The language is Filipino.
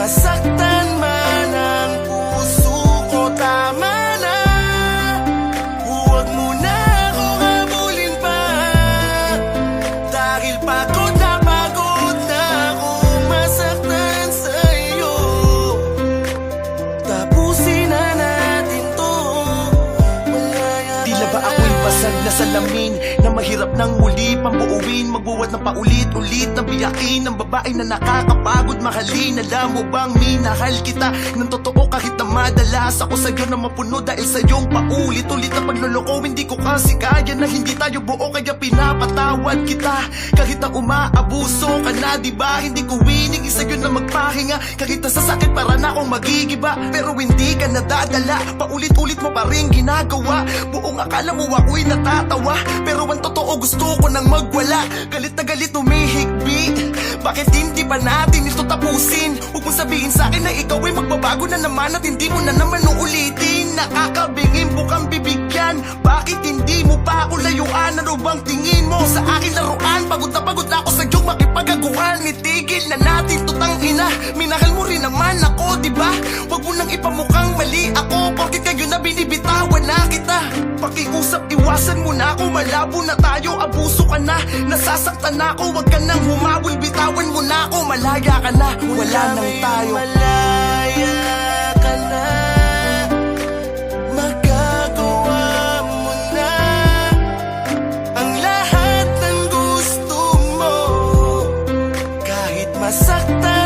masaktan man ang puso ko, tama na. Huwag mo na akong habulin pa, dahil pagod na akong masaktan sa'yo. Tapusin na natin to, malaya. Tila ba ako'y basag na salamin na mahirap nang muli pambuuin, magbuwat ng paulit-ulit na biyakin ng babae na nakakapagod mahalin. Alam mo bang minahal kita ng totoo kahit na madalas ako sa'yo na mapuno dahil sa iyong paulit-ulit na pagloloko. Hindi ko kasi kaya na hindi tayo buo, kaya pinapatawad kita kahit na umaabuso ka na, diba? Hindi ko wining sa'yo na magpahinga kahit na sa sakit para na akong magigiba, pero hindi ka nadadala, paulit-ulit mo pa rin ginagawa. Buong akala mo ako'y natatawa, pero ang totoo gusto ko nang magwala. Galit na galit umihigbi, bakit hindi pa natin ito tapusin? Huwag mong sabihin sa'kin na ikaw ay magbabago na naman at hindi mo na naman uulitin. Nakakabingin bukang bibigyan, bakit hindi mo pa ako layuan? Ano bang tingin mo sa akin laruan? Pagod na ako sa iyong makipagaguhan. Itigil na natin to, tangina, minahal mo rin naman ako, diba? Huwag mo nang ipamukhang mali ako, bakit kayo na binibitawan na kita? Pakiusap, iwasan mo na ako, malabo na tayo, abuso ka na, nasasaktan na ako. Huwag ka nang humawil, bitawan mo na ako, malaya ka na, wala nang tayo. Malaya ka na, magagawa mo na ang lahat ng gusto mo, kahit masaktan